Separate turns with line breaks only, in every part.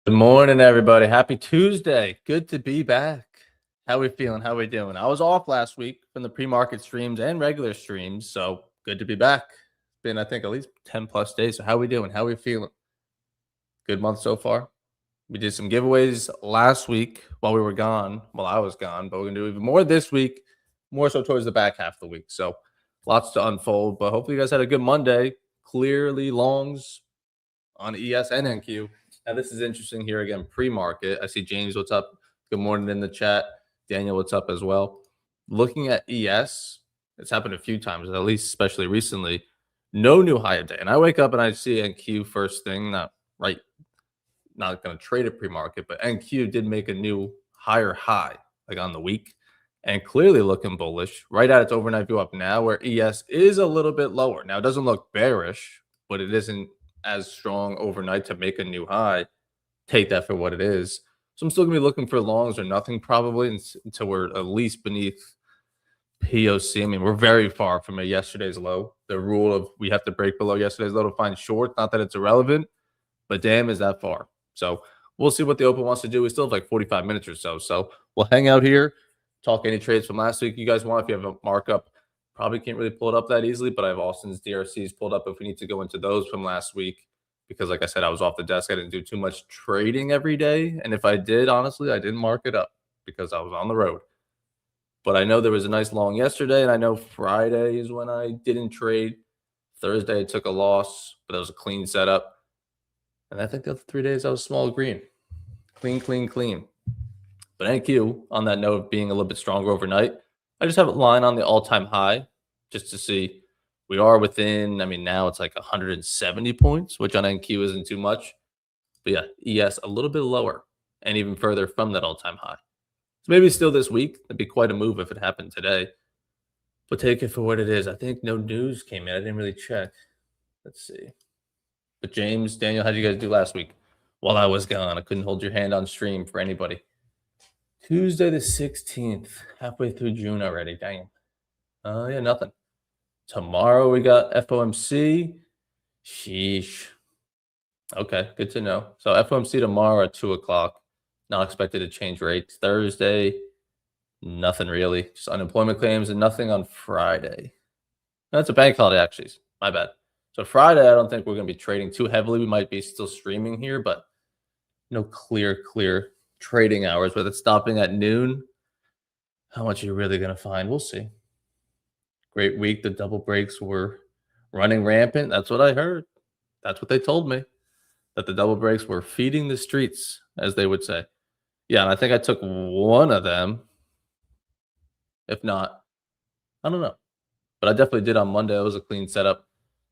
Good morning, everybody. Happy Tuesday. Good to be back. How we feeling? How we doing? I was off last week from the pre-market streams and regular streams, so good to be back. It's been, I think, at least 10 plus days. So how we doing? How we feeling? Good month so far. We did some giveaways last week while we were gone, while I was gone, but we're gonna do even more this week, more so towards the back half of the week. So lots to unfold, but hopefully you guys had a good Monday. Clearly longs on ES and NQ. Now, this is interesting here again, pre-market. I see James, what's up? Good morning in the chat. Daniel, what's up as well? Looking at ES, it's happened a few times, at least especially recently. No new high a day. And I wake up and I see NQ first thing, not going to trade it pre-market, but NQ did make a new higher high, like on the week, and clearly looking bullish right at its overnight view up now, where ES is a little bit lower. Now, it doesn't look bearish, but it isn't as strong overnight to make a new high. Take that for what it is. So I'm still gonna be looking for longs or nothing probably until we're at least beneath POC. I mean, we're very far from a yesterday's low. The rule of we have to break below yesterday's low to find short. Not that it's irrelevant, but damn, is that far. So we'll see what the open wants to do. We still have like 45 minutes or so. So we'll hang out here, talk any trades from last week you guys want. If you have a markup, probably can't really pull it up that easily, but I have Austin's DRCs pulled up if we need to go into those from last week. Because like I said, I was off the desk. I didn't do too much trading every day. And if I did, honestly, I didn't mark it up because I was on the road. But I know there was a nice long yesterday, and I know Friday is when I didn't trade. Thursday, I took a loss, but that was a clean setup. And I think the other 3 days I was small green. Clean, clean, clean. But NQ, on that note of being a little bit stronger overnight, I just have a line on the all-time high just to see. We are within, I mean, now it's like 170 points, which on NQ isn't too much. But yeah, ES a little bit lower and even further from that all-time high. So maybe still this week. That'd be quite a move if it happened today. But take it for what it is. I think no news came in. I didn't really check. Let's see. But James, Daniel, how'd you guys do last week? While I was gone, I couldn't hold your hand on stream for anybody. Tuesday the 16th, halfway through June already. Dang. Yeah, nothing. Tomorrow we got FOMC. Sheesh. Okay, good to know. So FOMC tomorrow at 2 o'clock. Not expected to change rates. Thursday, nothing really. Just unemployment claims and nothing on Friday. That's a bank holiday, actually. My bad. So Friday, I don't think we're going to be trading too heavily. We might be still streaming here, but no clear trading hours. With it stopping at noon, how much are you really going to find? We'll see. Great week. The double breaks were running rampant. That's what I heard. That's what they told me, that the double breaks were feeding the streets, as they would say. Yeah, and I think I took one of them. If not, I don't know. But I definitely did on Monday. It was a clean setup.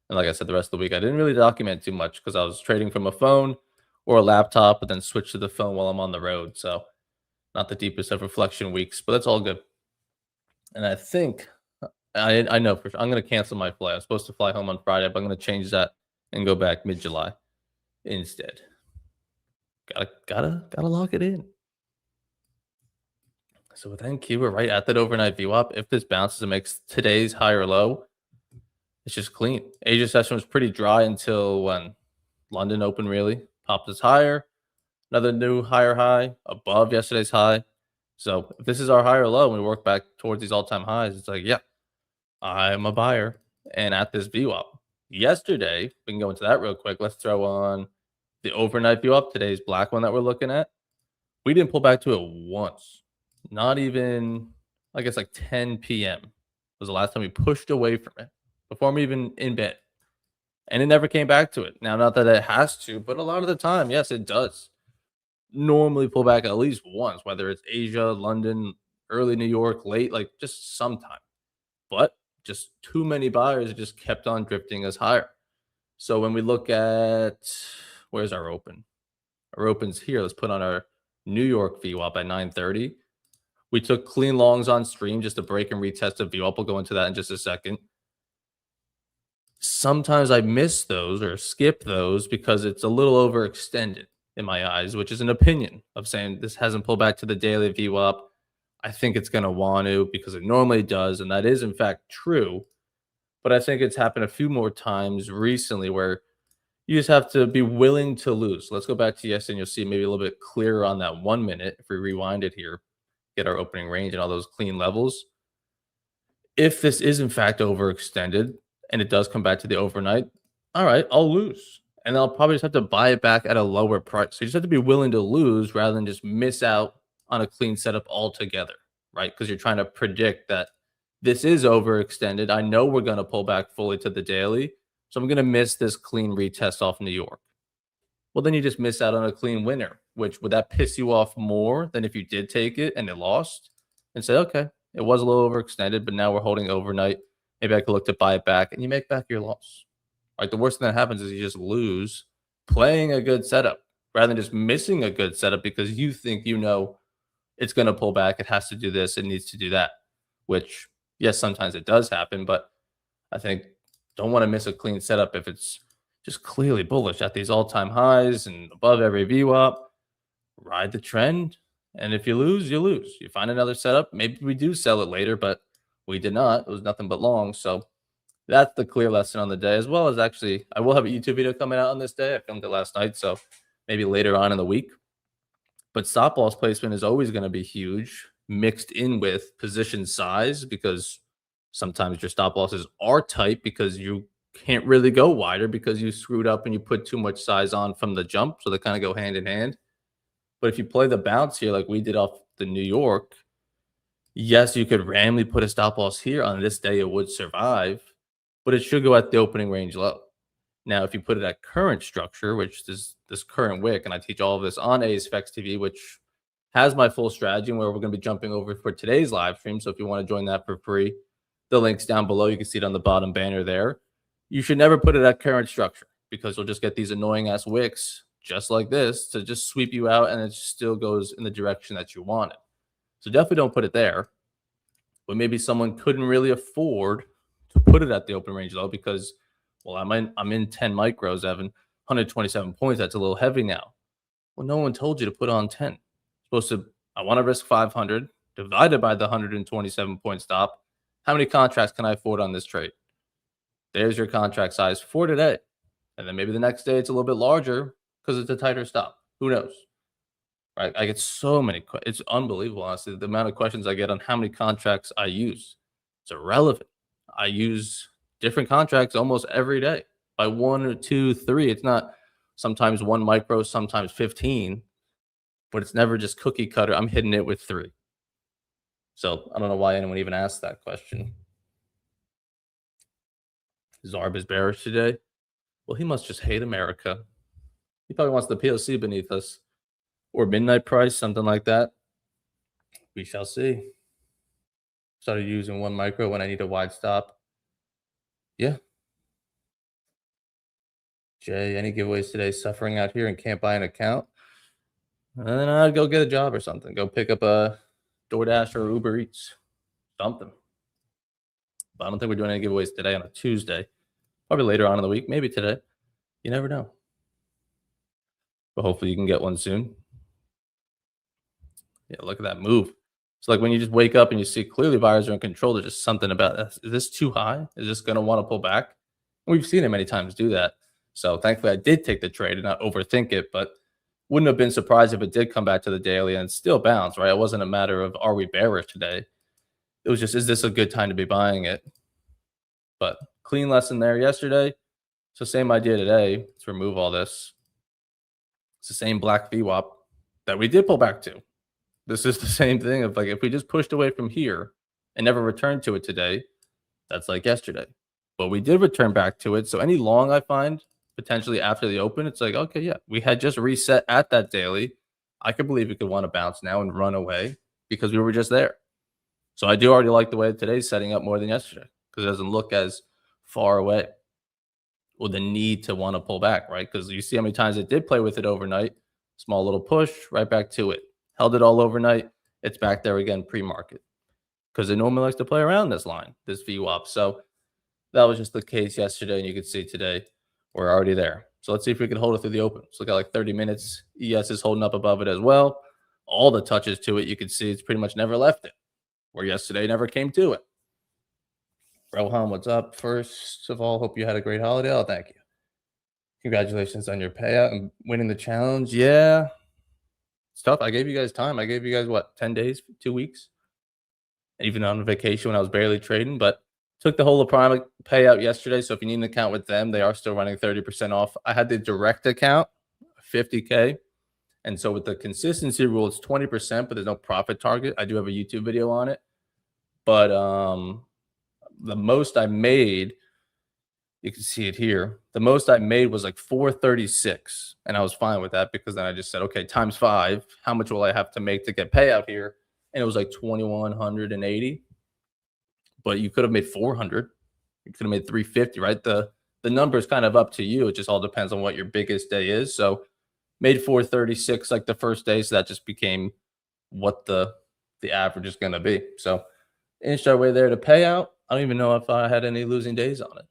And like I said, the rest of the week, I didn't really document too much because I was trading from a phone or a laptop, but then switched to the phone while I'm on the road. So not the deepest of reflection weeks, but that's all good. And I think I know for sure I'm going to cancel my flight. I was supposed to fly home on Friday, but I'm going to change that and go back mid-July instead. Gotta lock it in. So with NQ, we're right at that overnight VWAP. If this bounces and makes today's high or low, it's just clean. Asia session was pretty dry until when London opened, really popped us higher. Another new higher high above yesterday's high. So if this is our higher low and we work back towards these all-time highs, it's like, yeah, I'm a buyer. And at this VWAP. Yesterday, we can go into that real quick. Let's throw on the overnight VWAP, today's black one that we're looking at. We didn't pull back to it once. Not even, I guess, like 10 p.m. was the last time we pushed away from it before I'm even in bed. And it never came back to it. Now, not that it has to, but a lot of the time, yes, it does normally pull back at least once, whether it's Asia, London, early New York, late, like just sometime. But just too many buyers just kept on drifting us higher. So when we look at, where's our open? Our open's here. Let's put on our New York VWAP at 9:30. We took clean longs on stream just to break and retest a VWAP. We'll go into that in just a second. Sometimes I miss those or skip those because it's a little overextended in my eyes, which is an opinion of saying this hasn't pulled back to the daily VWAP. I think it's going to want to because it normally does, and that is in fact true. But I think it's happened a few more times recently where You just have to be willing to lose. Let's go back to yesterday and you'll see maybe a little bit clearer on that 1 minute. If we rewind it here, get our opening range and all those clean levels. If this is in fact overextended and it does come back to the overnight, all right, I'll lose. And I'll probably just have to buy it back at a lower price. So you just have to be willing to lose rather than just miss out on a clean setup altogether, right? Because you're trying to predict that this is overextended. I know we're going to pull back fully to the daily. So I'm going to miss this clean retest off New York. Well, then you just miss out on a clean winner, which would that piss you off more than if you did take it and it lost and say, okay, it was a little overextended, but now we're holding overnight. Maybe I could look to buy it back and you make back your loss. Right. The worst thing that happens is you just lose playing a good setup rather than just missing a good setup because you think it's going to pull back. It has to do this. It needs to do that, which, yes, sometimes it does happen, but I think don't want to miss a clean setup if it's just clearly bullish at these all-time highs and above every VWAP. Ride the trend, and if you lose, you lose. You find another setup. Maybe we do sell it later, but we did not. It was nothing but long. So that's the clear lesson on the day, as well as actually, I will have a YouTube video coming out on this day. I filmed it last night, so maybe later on in the week. But stop loss placement is always going to be huge, mixed in with position size, because sometimes your stop losses are tight because you can't really go wider because you screwed up and you put too much size on from the jump. So they kind of go hand in hand. But if you play the bounce here like we did off the New York, yes, you could randomly put a stop loss here. On this day, it would survive, but it should go at the opening range low. Now, if you put it at current structure, which is this current wick, and I teach all of this on ASFX TV, which has my full strategy and where we're going to be jumping over for today's live stream. So if you want to join that for free, the link's down below. You can see it on the bottom banner there. You should never put it at current structure because you'll just get these annoying ass wicks just like this to just sweep you out, and it still goes in the direction that you want it. So definitely don't put it there. But maybe someone couldn't really afford to put it at the open range low because, well, I'm in 10 micros, Evan, 127 points. That's a little heavy now. Well, no one told you to put on 10. Supposed to, I want to risk 500 divided by the 127 point stop. How many contracts can I afford on this trade? There's your contract size for today. And then maybe the next day it's a little bit larger because it's a tighter stop. Who knows? Right? I get so many. It's unbelievable, honestly, the amount of questions I get on how many contracts I use. It's irrelevant. I use different contracts almost every day by 1 or 2, 3. It's not sometimes 1 micro, sometimes 15, but it's never just cookie cutter. I'm hitting it with 3. So I don't know why anyone even asked that question. Zarb is bearish today. Well, he must just hate America. He probably wants the POC beneath us or midnight price, something like that. We shall see. Started using 1 micro when I need a wide stop. Yeah. Jay, any giveaways today? Suffering out here and can't buy an account? And then I'd go get a job or something. Go pick up a DoorDash or Uber Eats. Something. But I don't think we're doing any giveaways today on a Tuesday. Probably later on in the week. Maybe today. You never know. But hopefully you can get one soon. Yeah, look at that move. It's like when you just wake up and you see clearly buyers are in control. There's just something about this. Is this too high? Is this going to want to pull back? And we've seen it many times do that. So thankfully I did take the trade and not overthink it, but wouldn't have been surprised if it did come back to the daily and still bounce, right? It wasn't a matter of are we bearish today? It was just, is this a good time to be buying it? But clean lesson there yesterday. So same idea today. Let's remove all this. It's the same black VWAP that we did pull back to. This is the same thing of like, if we just pushed away from here and never returned to it today, that's like yesterday. But we did return back to it. So any long I find potentially after the open, it's like, okay, yeah, we had just reset at that daily. I could believe we could want to bounce now and run away because we were just there. So I do already like the way today's setting up more than yesterday because it doesn't look as far away or the need to want to pull back, right? Because you see how many times it did play with it overnight. Small little push, right back to it. Held it all overnight. It's back there again pre-market because it normally likes to play around this line, this VWAP. So that was just the case yesterday, and you can see today we're already there. So let's see if we can hold it through the open. Let's look at like 30 minutes. ES is holding up above it as well. All the touches to it, you can see it's pretty much never left it, where yesterday never came to it. Rohan, what's up? First of all, hope you had a great holiday. Oh, thank you. Congratulations on your payout and winning the challenge. Yeah, it's tough. I gave you guys time. I gave you guys what, 10 days, 2 weeks, even on vacation when I was barely trading, but took the whole Prime payout yesterday. So if you need an account with them, they are still running 30% off. I had the direct account, 50K. And so with the consistency rule, it's 20%, but there's no profit target. I do have a YouTube video on it. But the most I made, you can see it here. The most I made was like 436. And I was fine with that because then I just said, okay, times 5. How much will I have to make to get payout here? And it was like 2,180. But you could have made 400. You could have made 350, right? The number is kind of up to you. It just all depends on what your biggest day is. So made 436 like the first day. So that just became what the average is going to be. So inched our way there to payout. I don't even know if I had any losing days on it.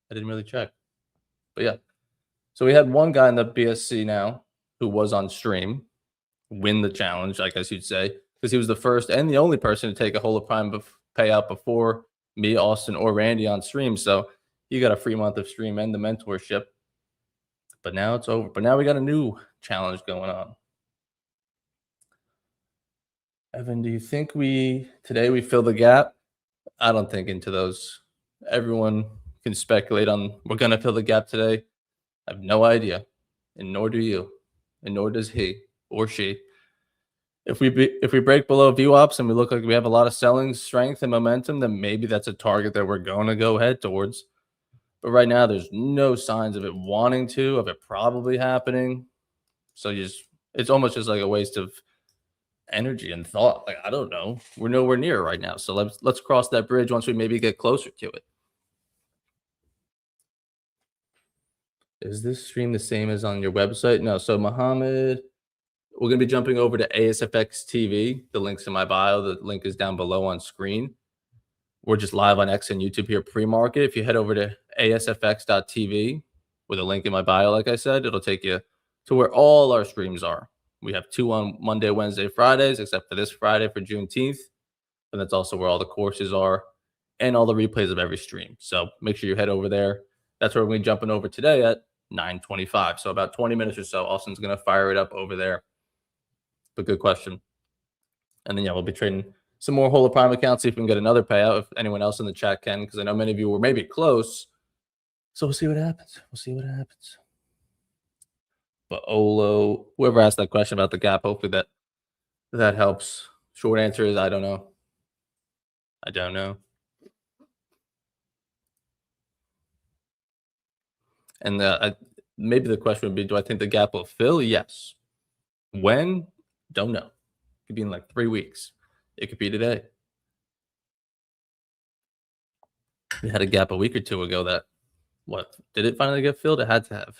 I didn't really check. But yeah. So we had one guy in the BSC now who was on stream win the challenge, I guess you'd say, because he was the first and the only person to take a whole of Prime payout before me, Austin, or Randy on stream. So he got a free month of stream and the mentorship. But now it's over. But now we got a new challenge going on. Evan, do you think today we fill the gap? I don't think into those. Everyone can speculate on we're going to fill the gap today. I have no idea, and nor do you, and nor does he or she. If we break below VWAPs and we look like we have a lot of selling strength and momentum, then maybe that's a target that we're going to go head towards. But right now, there's no signs of it wanting to, of it probably happening. So it's almost just like a waste of energy and thought. Like, I don't know. We're nowhere near it right now. So let's cross that bridge once we maybe get closer to it. Is this stream the same as on your website? No. So Mohammed, we're going to be jumping over to ASFX TV. The link's in my bio. The link is down below on screen. We're just live on X and YouTube here pre-market. If you head over to asfx.tv with a link in my bio, like I said, it'll take you to where all our streams are. We have 2 on Monday, Wednesday, Fridays, except for this Friday for Juneteenth. And that's also where all the courses are and all the replays of every stream. So make sure you head over there. That's where we're going to be jumping over today at 9:25. So about 20 minutes or so, Austin's going to fire it up over there. But good question. And then, yeah, we'll be trading some more Whole of Prime accounts, see if we can get another payout, if anyone else in the chat can, because I know many of you were maybe close. So we'll see what happens. We'll see what happens. But Olo, whoever asked that question about the gap, hopefully that helps. Short answer is I don't know. I don't know. And maybe the question would be, do I think the gap will fill? Yes. When? Don't know. It could be in like 3 weeks. It could be today. We had a gap a week or two ago that, what, did it finally get filled? It had to have.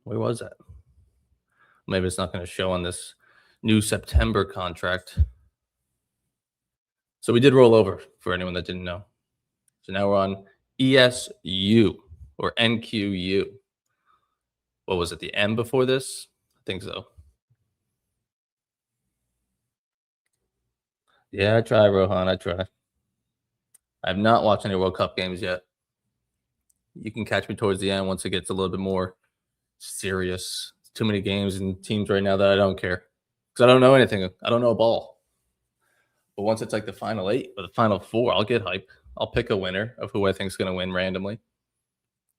Where was that? Maybe it's not going to show on this new September contract. So we did roll over for anyone that didn't know. So now we're on ESU or NQU. What was it? The M before this? I think so. Yeah, I try, Rohan. I try. I have not watched any World Cup games yet. You can catch me towards the end once it gets a little bit more serious. Too many games and teams right now that I don't care because I don't know anything. I don't know a ball. But once it's like the final 8 or the final 4, I'll get hype. I'll pick a winner of who I think is going to win randomly.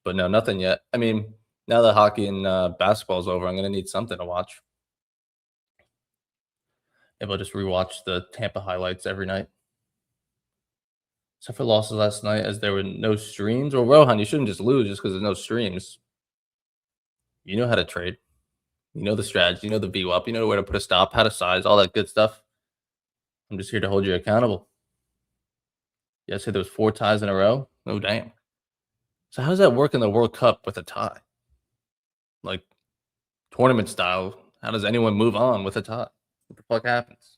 But no, nothing yet. I mean, now that hockey and basketball is over, I'm going to need something to watch. Maybe I'll just rewatch the Tampa highlights every night. Except for losses last night as there were no streams. Well, Rohan, you shouldn't just lose just because there's no streams. You know how to trade. You know the strategy. You know the VWAP. You know where to put a stop, how to size, all that good stuff. I'm just here to hold you accountable. Yeah, I said there was 4 ties in a row. Oh, damn. So how does that work in the World Cup with a tie? Like tournament style, how does anyone move on with a tie? What the fuck happens?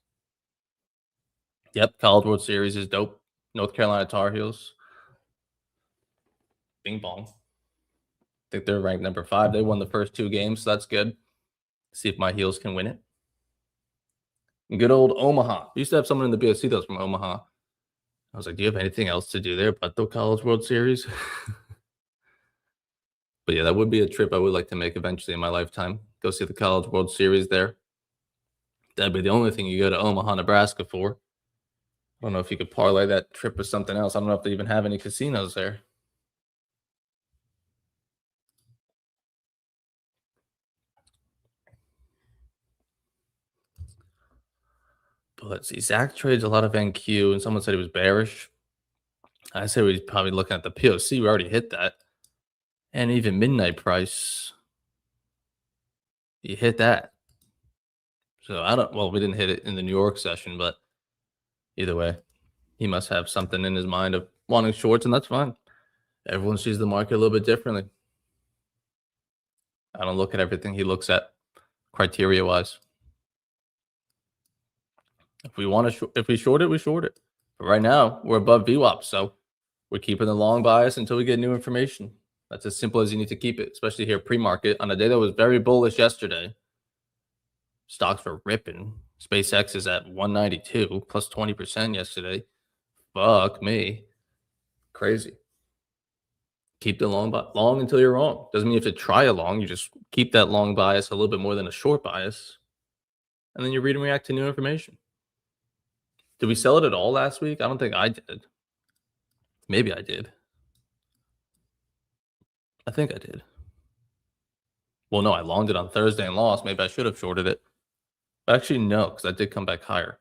Yep, College World Series is dope. North Carolina Tar Heels. Bing bong. I think they're ranked number 5. They won the first 2 games, so that's good. See if my Heels can win it. And good old Omaha. We used to have someone in the BSC that was from Omaha. I was like, do you have anything else to do there but the College World Series? But yeah, that would be a trip I would like to make eventually in my lifetime. Go see the College World Series there. That'd be the only thing you go to Omaha, Nebraska for. I don't know if you could parlay that trip with something else. I don't know if they even have any casinos there. But let's see. Zach trades a lot of NQ, and someone said he was bearish. I say he's probably looking at the POC. We already hit that. And even midnight price, you hit that. So we didn't hit it in the New York session, but either way, he must have something in his mind of wanting shorts, and that's fine. Everyone sees the market a little bit differently. I don't look at everything he looks at criteria wise. If we short it, we short it. But right now, we're above VWAP, so we're keeping the long bias until we get new information. That's as simple as you need to keep it, especially here pre-market on a day that was very bullish yesterday. Stocks were ripping. SpaceX is at 192 plus 20% yesterday. Fuck me. Crazy. Keep the long until you're wrong. Doesn't mean you have to try a long. You just keep that long bias a little bit more than a short bias. And then you read and react to new information. Did we sell it at all last week? I don't think I did. Maybe I did. I think I did. Well, no, I longed it on Thursday and lost. Maybe I should have shorted it. But actually, no, because I did come back higher.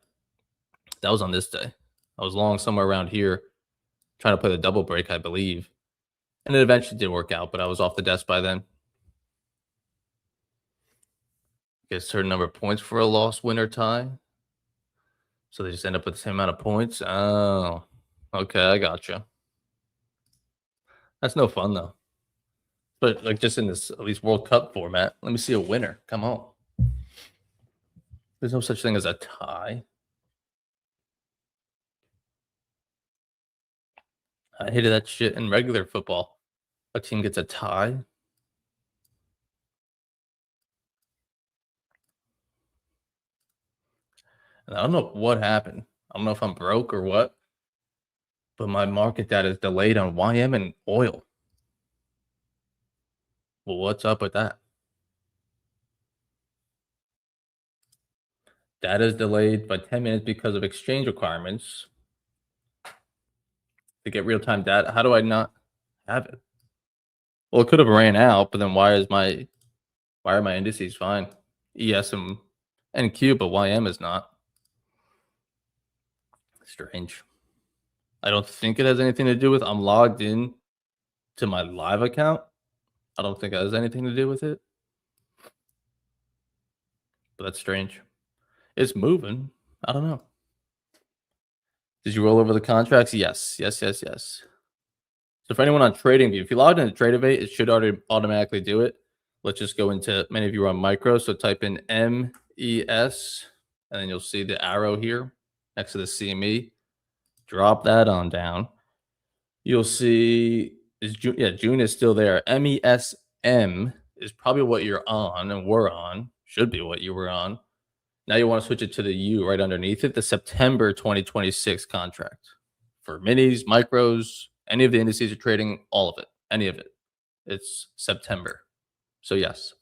That was on this day. I was long somewhere around here, trying to play the double break, I believe. And it eventually did work out, but I was off the desk by then. Get a certain number of points for a loss, win, or tie. So they just end up with the same amount of points. Oh, okay, I gotcha. That's no fun, though. But like just in this, at least World Cup format, let me see a winner. Come on. There's no such thing as a tie. I hated that shit in regular football. A team gets a tie. And I don't know what happened. I don't know if I'm broke or what, but my market data is delayed on YM and oil. Well, what's up with that? Data is delayed by 10 minutes because of exchange requirements. To get real-time data, how do I not have it? Well, it could have ran out, but then why are my indices fine? ES and NQ, but YM is not. Strange. I don't think it has anything to do with I'm logged in to my live account. I don't think it has anything to do with it. But that's strange. It's moving. I don't know. Did you roll over the contracts? Yes. So for anyone on TradingView, if you logged into TradeAvate, it should already automatically do it. Let's just go into, many of you are on micro, so type in MES, and then you'll see the arrow here next to the CME. Drop that on down. You'll see June is still there. MESM is probably what you're on and were on. Should be what you were on. Now you want to switch it to the U right underneath it, the September 2026 contract. For minis, micros, any of the indices you're trading, all of it, any of it. It's September. So yes.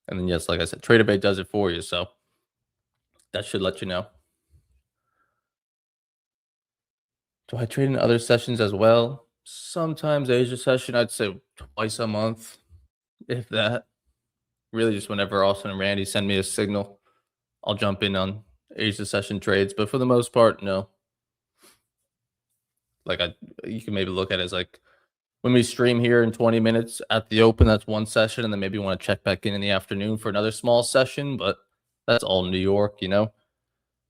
And then yes, like I said, TradeAvate does it for you. So that should let you know. Do I trade in other sessions as well? Sometimes Asia session, I'd say twice a month, if that. Really just whenever Austin and Randy send me a signal, I'll jump in on Asia session trades. But for the most part, no. Like you can maybe look at it as like when we stream here in 20 minutes at the open, that's one session. And then maybe you want to check back in the afternoon for another small session. But that's all New York, you know?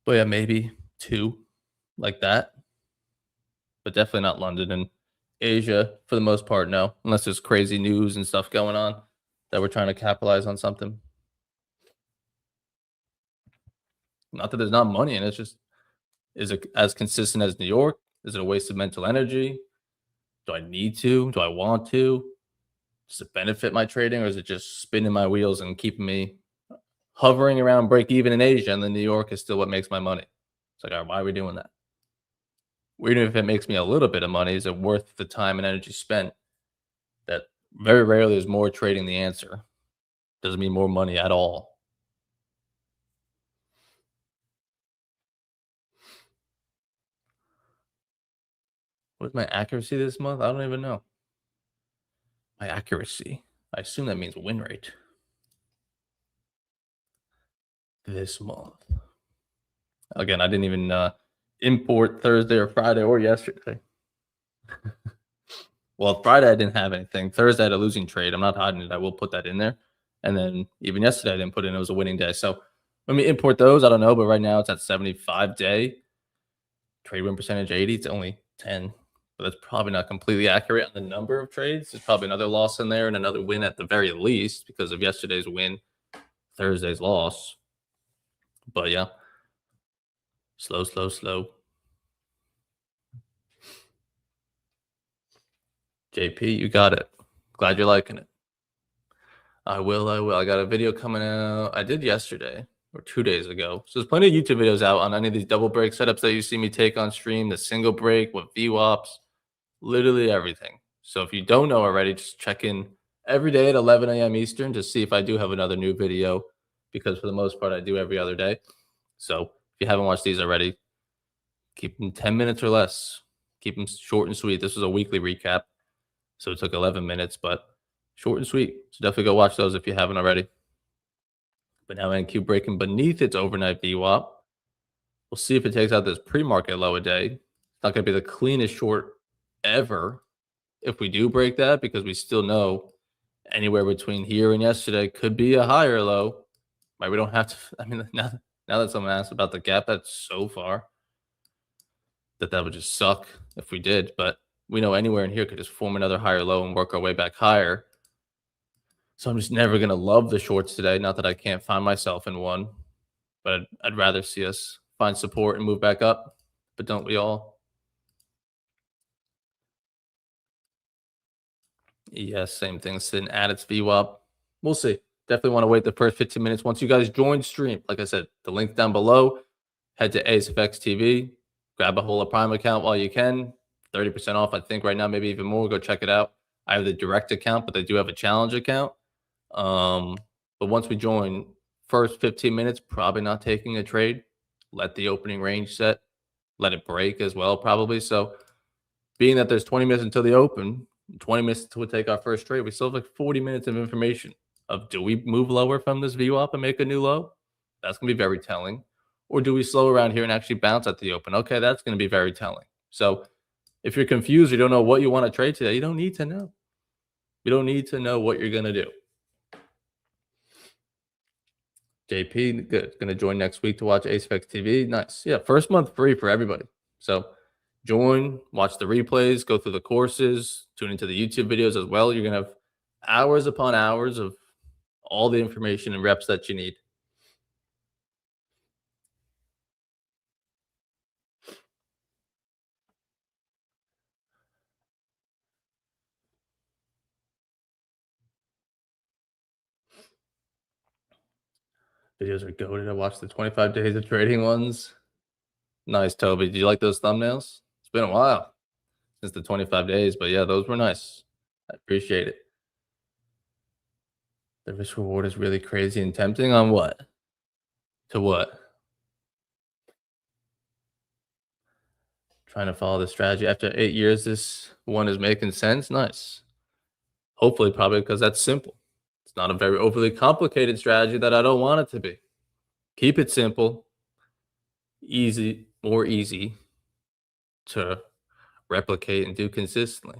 But yeah, maybe two like that. But definitely not London and Asia for the most part, no. Unless there's crazy news and stuff going on that we're trying to capitalize on something. Not that there's not money in it, it's just, is it as consistent as New York? Is it a waste of mental energy? Do I need to? Do I want to? Does it benefit my trading, or is it just spinning my wheels and keeping me hovering around break even in Asia, and then New York is still what makes my money? It's like, all right, why are we doing that? even if it makes me a little bit of money, is it worth the time and energy spent? That very rarely is more trading the answer. Doesn't mean more money at all. What's my accuracy this month? I don't even know. My accuracy. I assume that means win rate this month. Again, I didn't even import Thursday or Friday or yesterday. Well, Friday I didn't have anything. Thursday I had a losing trade. I'm not hiding it. I will put that in there. And then even yesterday I didn't put in. It was a winning day. So when we import those, I don't know, but right now it's at 75 day. Trade win percentage 80. It's only 10. But that's probably not completely accurate on the number of trades. There's probably another loss in there and another win at the very least because of yesterday's win, Thursday's loss. But yeah, slow, slow, slow. JP, you got it. Glad you're liking it. I will. I got a video coming out. I did yesterday or 2 days ago. So there's plenty of YouTube videos out on any of these double break setups that you see me take on stream, the single break, with VWAPs, literally everything. So if you don't know already, just check in every day at 11 a.m. Eastern to see if I do have another new video, because for the most part, I do every other day. So if you haven't watched these already, keep them 10 minutes or less. Keep them short and sweet. This was a weekly recap, so it took 11 minutes, but short and sweet. So definitely go watch those if you haven't already. But now NQ breaking beneath its overnight VWAP. We'll see if it takes out this pre-market low a day. It's not going to be the cleanest short ever if we do break that, because we still know anywhere between here and yesterday could be a higher low. Right? We don't have to. I mean, now that someone asked about the gap, that's so far that would just suck if we did. But we know anywhere in here could just form another higher low and work our way back higher. So I'm just never going to love the shorts today. Not that I can't find myself in one, but I'd rather see us find support and move back up. But don't we all? Yes, same thing. Sitting at its VWAP. We'll see. Definitely want to wait the first 15 minutes. Once you guys join stream, like I said, the link down below. Head to AceFX TV. Grab a whole Prime account while you can. 30% off, I think, right now, maybe even more. Go check it out. I have the direct account, but they do have a challenge account. But once we join, first 15 minutes, probably not taking a trade. Let the opening range set. Let it break as well, probably. So being that there's 20 minutes until the open, 20 minutes until we take our first trade, we still have like 40 minutes of information of, do we move lower from this VWAP and make a new low? That's going to be very telling. Or do we slow around here and actually bounce at the open? Okay, that's going to be very telling. So if you're confused, you don't know what you want to trade today, you don't need to know. You don't need to know what you're going to do. JP, good. Going to join next week to watch AceFX TV. Nice. Yeah, first month free for everybody. So join, watch the replays, go through the courses, tune into the YouTube videos as well. You're going to have hours upon hours of all the information and reps that you need. Videos are goated. I watched the 25 days of trading ones. Nice, Toby. Did you like those thumbnails? It's been a while since the 25 days, but yeah, those were nice. I appreciate it. The risk reward is really crazy and tempting. On what? To what? Trying to follow the strategy after 8 years. This one is making sense. Nice. Hopefully, probably because that's simple. It's not a very overly complicated strategy that I don't want it to be. Keep it simple, easy, more easy to replicate and do consistently.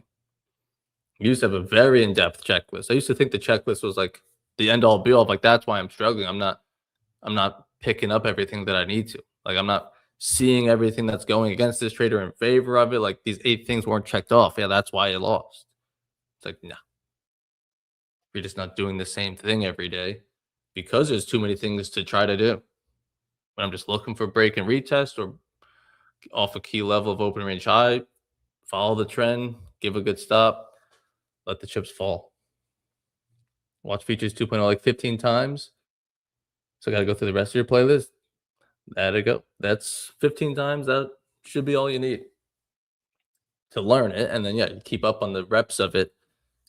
I used to have a very in-depth checklist. I used to think the checklist was like the end-all be-all. Like, that's why I'm struggling. I'm not picking up everything that I need to. Like, I'm not seeing everything that's going against this trader in favor of it. Like, these 8 things weren't checked off. Yeah, that's why I lost. It's like, no. You're just not doing the same thing every day because there's too many things to try to do. When I'm just looking for break and retest or off a key level of open range high, follow the trend, give a good stop, let the chips fall. Watch Features 2.0 like 15 times. So I got to go through the rest of your playlist. There you go. That's 15 times. That should be all you need. to learn it. And then, yeah, you keep up on the reps of it,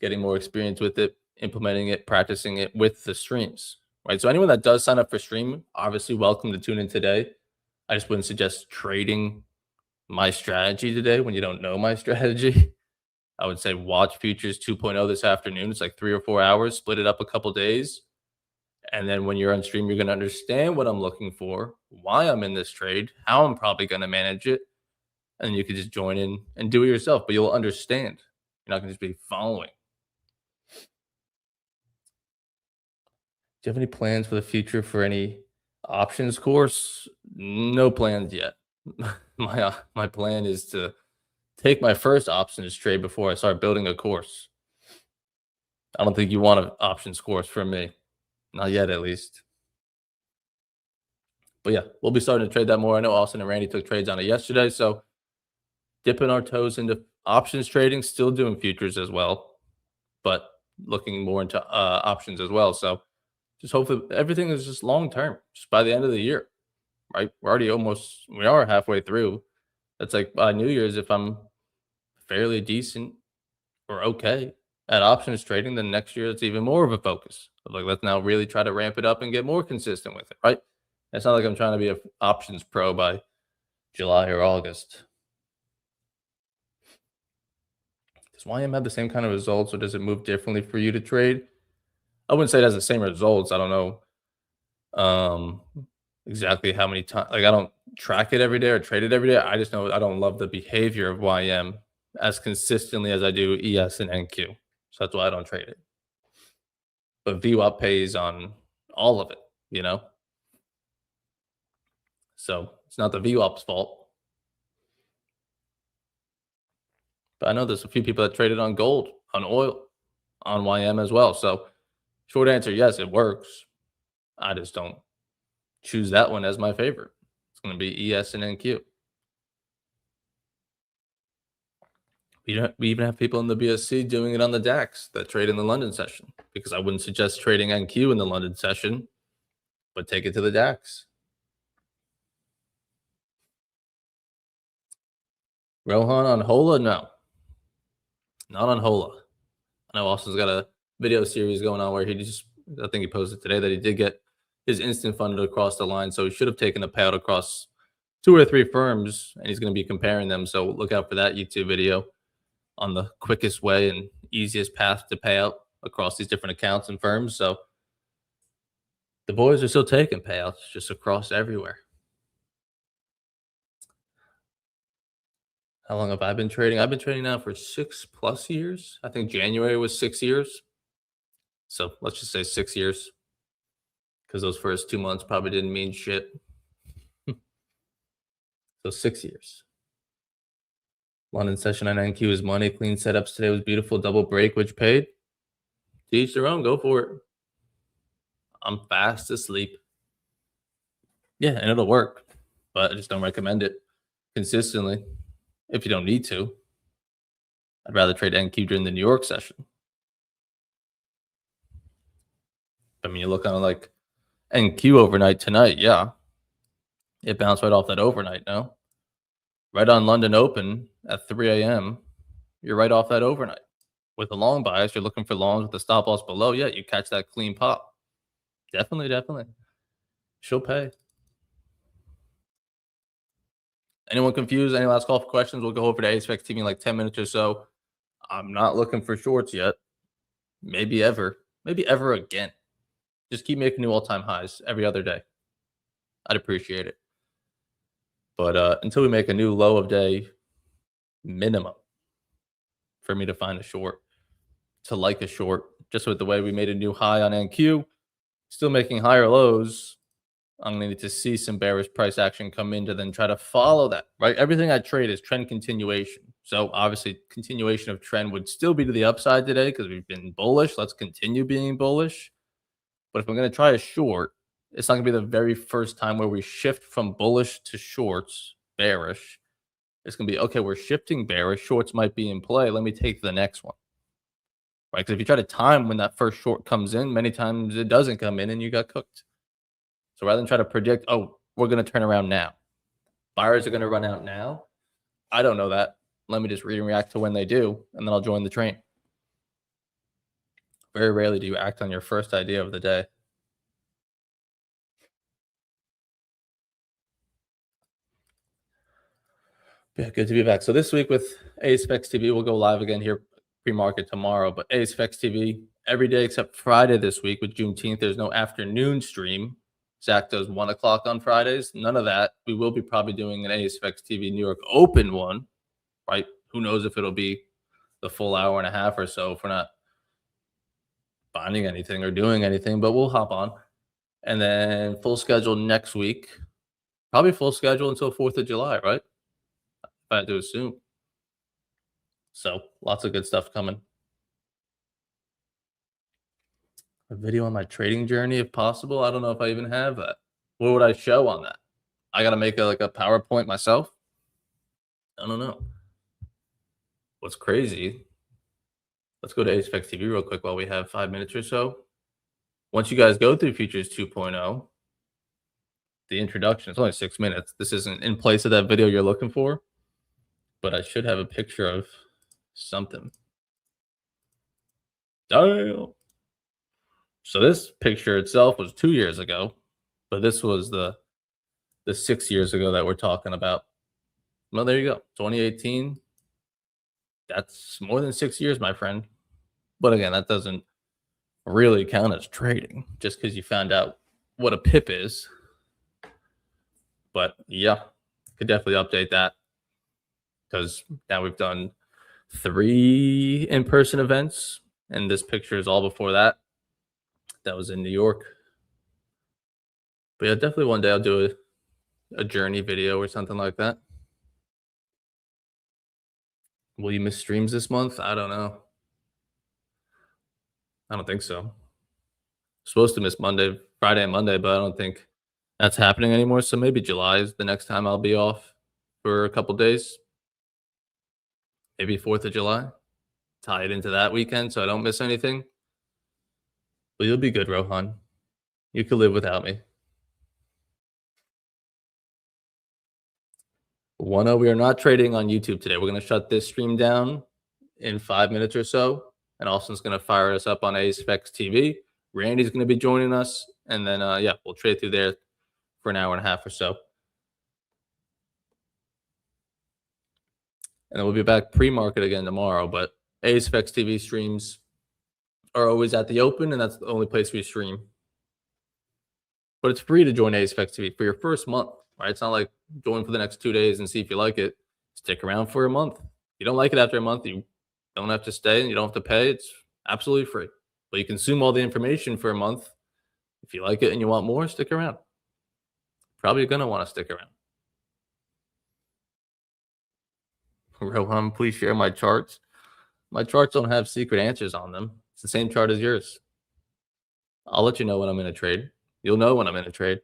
getting more experience with it, implementing it, practicing it with the streams, right? So anyone that does sign up for stream, obviously welcome to tune in today. I just wouldn't suggest trading my strategy today when you don't know my strategy. I would say watch Futures 2.0 this afternoon. It's like 3 or 4 hours, split it up a couple days. And then when you're on stream, you're going to understand what I'm looking for, why I'm in this trade, how I'm probably going to manage it. And you can just join in and do it yourself, but you'll understand. You're not going to just be following. Do you have any plans for the future for any options course? No plans yet. My plan is to take my first options trade before I start building a course. I don't think you want an options course from me. Not yet, at least. But yeah, we'll be starting to trade that more. I know Austin and Randy took trades on it yesterday. So dipping our toes into options trading, still doing futures as well, but looking more into options as well. So just hopefully everything is just long term, just by the end of the year, right? We are halfway through. That's like by New Year's, if I'm fairly decent or okay at options trading, then next year it's even more of a focus. Like, let's now really try to ramp it up and get more consistent with it, right? It's not like I'm trying to be an options pro by July or August. Does YM have the same kind of results, or does it move differently for you to trade? I wouldn't say it has the same results. I don't know exactly how many times. Like, I don't track it every day or trade it every day. I just know I don't love the behavior of YM as consistently as I do ES and NQ. So that's why I don't trade it. But VWAP pays on all of it, you know? So it's not the VWAP's fault. But I know there's a few people that traded on gold, on oil, on YM as well. So short answer, yes, it works. I just don't choose that one as my favorite. It's going to be ES and NQ. We even have people in the BSC doing it on the DAX that trade in the London session, because I wouldn't suggest trading NQ in the London session, but take it to the DAX. Rohan on Hola? No. Not on Hola. I know Austin's got a video series going on where I think he posted today that he did get his instant funded across the line. So he should have taken a payout across 2 or 3 firms, and he's going to be comparing them. So look out for that YouTube video on the quickest way and easiest path to pay out across these different accounts and firms. So the boys are still taking payouts just across everywhere. How long have I been trading? I've been trading now for 6+ years. I think January was 6 years. So let's just say 6 years, because those first 2 months probably didn't mean shit. So 6 years. London session on NQ is money. Clean setups today was beautiful. Double break, which paid. To each their own. Go for it. I'm fast asleep. Yeah, and it'll work, but I just don't recommend it consistently if you don't need to. I'd rather trade NQ during the New York session. I mean, you look on like NQ overnight tonight. Yeah, it bounced right off that overnight. No, right on London Open at 3 a.m. You're right off that overnight. With a long bias, you're looking for longs with the stop loss below. Yeah, you catch that clean pop. Definitely. She'll pay. Anyone confused? Any last call for questions? We'll go over to ASPEX TV in like 10 minutes or so. I'm not looking for shorts yet. Maybe ever again. Just keep making new all-time highs every other day. I'd appreciate it. But until we make a new low of day minimum for me to find a short, to like a short, just with the way we made a new high on NQ, still making higher lows, I'm going to need to see some bearish price action come in to then try to follow that, right? Everything I trade is trend continuation. So obviously continuation of trend would still be to the upside today because we've been bullish. Let's continue being bullish. But if I'm going to try a short, it's not going to be the very first time where we shift from bullish to shorts, bearish. It's going to be, okay, we're shifting bearish. Shorts might be in play. Let me take the next one, right? Because if you try to time when that first short comes in, many times it doesn't come in and you got cooked. So rather than try to predict, oh, we're going to turn around now, buyers are going to run out now, I don't know that. Let me just read and react to when they do, and then I'll join the train. Very rarely do you act on your first idea of the day. Yeah, good to be back. So this week with ASFX TV, we'll go live again here pre-market tomorrow. But ASFX TV every day except Friday this week with Juneteenth. There's no afternoon stream. Zach does 1 o'clock on Fridays. None of that. We will be probably doing an ASFX TV New York Open one, right? Who knows if it'll be the full hour and a half or so if we're not finding anything or doing anything, but we'll hop on. And then full schedule next week. Probably full schedule until 4th of July, right? If I had to assume. So lots of good stuff coming. A video on my trading journey, if possible. I don't know if I even have that. What would I show on that? I got to make like a PowerPoint myself. I don't know. What's crazy? Let's go to ASFX TV real quick while we have 5 minutes or so. Once you guys go through Futures 2.0, the introduction, it's only 6 minutes. This isn't in place of that video you're looking for, but I should have a picture of something. Damn. So this picture itself was 2 years ago, but this was the 6 years ago that we're talking about. Well, there you go. 2018. That's more than 6 years, my friend. But again, that doesn't really count as trading just because you found out what a pip is. But yeah, could definitely update that because now we've done 3 in-person events, and this picture is all before that. That was in New York. But yeah, definitely one day I'll do a journey video or something like that. Will you miss streams this month? I don't know. I don't think so. Supposed to miss Friday and Monday, but I don't think that's happening anymore. So maybe July is the next time I'll be off for a couple days. Maybe 4th of July. Tie it into that weekend so I don't miss anything. But you'll be good, Rohan. You could live without me. 1-0, we are not trading on YouTube today. We're going to shut this stream down in 5 minutes or so. And Austin's going to fire us up on ASFX TV. Randy's going to be joining us. And then, yeah, we'll trade through there for an hour and a half or so. And then we'll be back pre-market again tomorrow. But ASFX TV streams are always at the open, and that's the only place we stream. But it's free to join ASFX TV for your first month, right? It's not like join for the next 2 days and see if you like it. Stick around for a month. If you don't like it after a month, you don't have to stay and you don't have to pay. It's absolutely free. But you consume all the information for a month. If you like it and you want more, stick around. Probably going to want to stick around. Rohan, please share my charts. My charts don't have secret answers on them. It's the same chart as yours. I'll let you know when I'm in a trade. You'll know when I'm in a trade.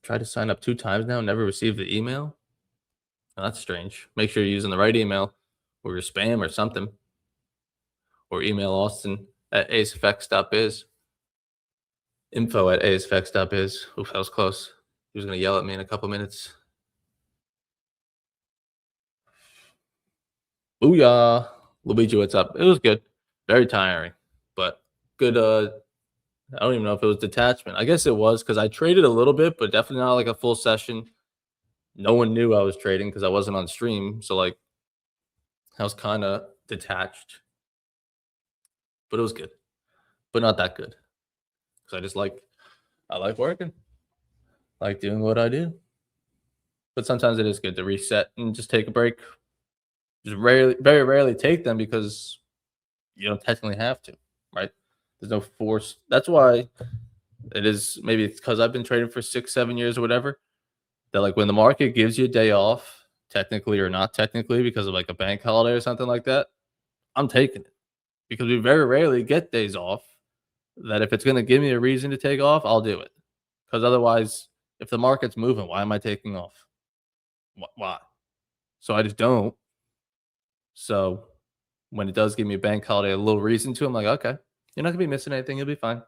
Tried to sign up 2 times now, never received the email. Oh, that's strange. Make sure you're using the right email or your spam or something. Or email Austin at asfx.biz. info@asfx.biz. Oof, that was close. He was going to yell at me in a couple minutes. Booyah. Luigi, what's up? It was good. Very tiring, but good. I don't even know if it was detachment. I guess it was because I traded a little bit, but definitely not like a full session. No one knew I was trading because I wasn't on stream. So like I was kind of detached, but it was good, but not that good. Because I like working, like doing what I do. But sometimes it is good to reset and just take a break. Just very rarely take them because you don't technically have to, right? There's no force. That's why it is. Maybe it's because I've been trading for 6-7 years or whatever. That like when the market gives you a day off, technically or not technically, because of like a bank holiday or something like that, I'm taking it because we very rarely get days off. That if it's going to give me a reason to take off, I'll do it. Because otherwise, if the market's moving, why am I taking off? Why? So I just don't. So when it does give me a bank holiday, a little reason to, I'm like, okay, you're not going to be missing anything. You'll be fine.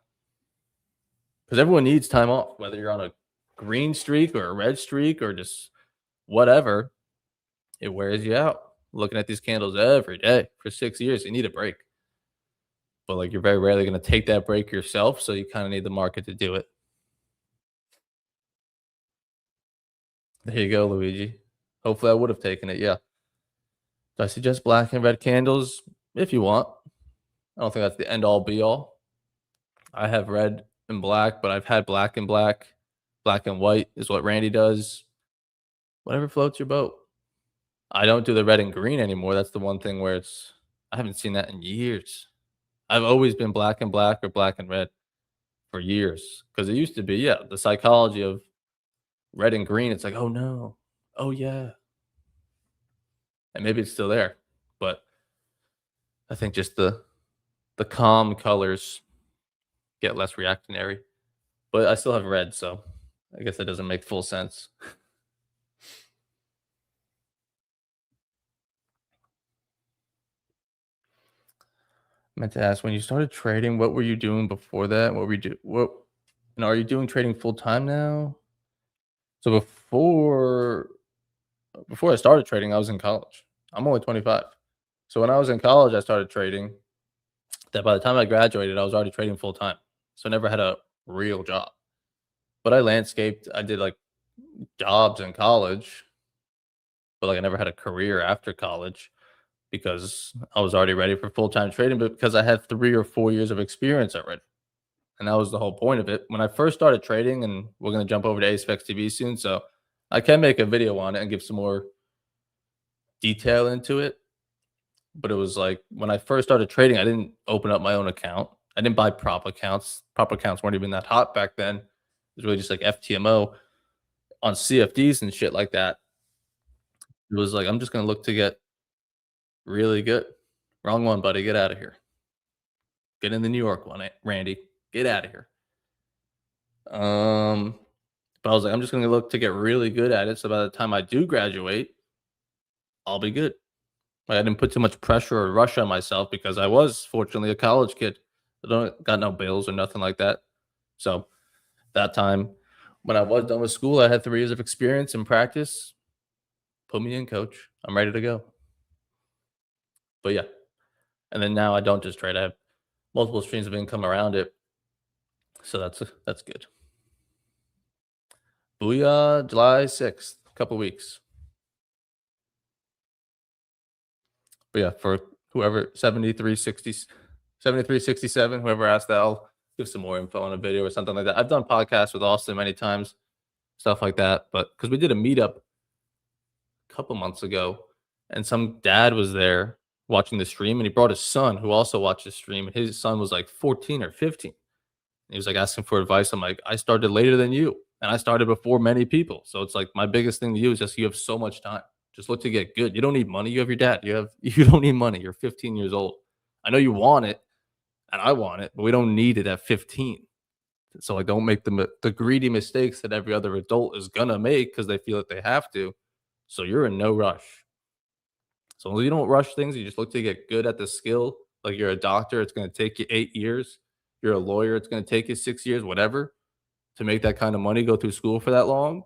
Because everyone needs time off, whether you're on a green streak or a red streak or just whatever. It wears you out. Looking at these candles every day for 6 years, you need a break. But, like, you're very rarely gonna take that break yourself, so you kinda need the market to do it. There you go, Luigi. Hopefully, I would have taken it, yeah. Do I suggest black and red candles? If you want. I don't think that's the end all be all. I have red and black, but I've had black and black. Black and white is what Randy does. Whatever floats your boat. I don't do the red and green anymore. That's the one thing where I haven't seen that in years. I've always been black or black and red for years because it used to be, yeah, the psychology of red and green. It's like, oh no, oh yeah, and maybe it's still there, but I think just the calm colors get less reactionary. But I still have red, so I guess that doesn't make full sense. I meant to ask, when you started trading, what were you doing before that? What were you do? What and are you doing trading full time now? So before I started trading, I was in college. I'm only 25. So when I was in college, I started trading. That by the time I graduated, I was already trading full time. So I never had a real job. But I landscaped. I did like jobs in college, but like I never had a career after college because I was already ready for full time trading, but because I had 3 or 4 years of experience already. And that was the whole point of it. When I first started trading, and we're gonna jump over to AceFX TV soon, so I can make a video on it and give some more detail into it. But it was like when I first started trading, I didn't open up my own account. I didn't buy prop accounts. Prop accounts weren't even that hot back then. It was really just like FTMO on CFDs and shit like that. It was like, I'm just gonna look to get really good. Wrong one, buddy. Get out of here. Get in the New York one, Randy. Get out of here. Um, but I was like, I'm just gonna look to get really good at it. So by the time I do graduate, I'll be good. Like, I didn't put too much pressure or rush on myself because I was fortunately a college kid. I don't got no bills or nothing like that. So that time when I was done with school, I had 3 years of experience and practice. Put me in, coach. I'm ready to go. But yeah. And then now I don't just trade. I have multiple streams of income around it. So that's good. Booyah, July 6th, a couple weeks. But yeah, for whoever 7367, whoever asked that, I'll give some more info on a video or something like that. I've done podcasts with Austin many times, stuff like that. But because we did a meetup a couple months ago, and some dad was there watching the stream, and he brought his son who also watched the stream. His son was like 14 or 15. He was like asking for advice. I'm like, I started later than you, and I started before many people. So it's like my biggest thing to you is just you have so much time. Just look to get good. You don't need money. You have your dad. You don't need money. You're 15 years old. I know you want it, and I want it, but we don't need it at 15. So like, don't make the greedy mistakes that every other adult is gonna make because they feel that they have to. So you're in no rush. So you don't rush things. You just look to get good at the skill. Like you're a doctor, it's gonna take you 8 years. You're a lawyer, it's gonna take you 6 years, whatever. To make that kind of money, go through school for that long,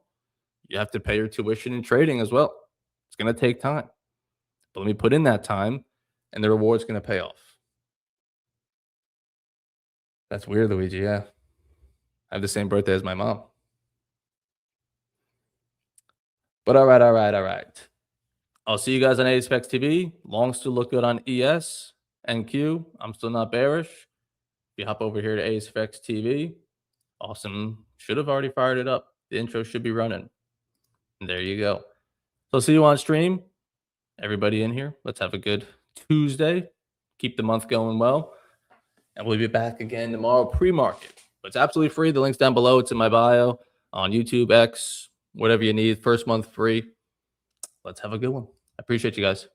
you have to pay your tuition and trading as well. It's gonna take time. But let me put in that time and the reward's gonna pay off. That's weird, Luigi. Yeah. I have the same birthday as my mom. But all right, all right, all right. I'll see you guys on ASPEX TV. Long still look good on ES and Q. I'm still not bearish. If you hop over here to ASPEX TV, awesome. Should have already fired it up. The intro should be running. And there you go. So see you on stream. Everybody in here, let's have a good Tuesday. Keep the month going well. And we'll be back again tomorrow pre-market. But it's absolutely free. The link's down below. It's in my bio on YouTube, X, whatever you need. First month free. Let's have a good one. I appreciate you guys.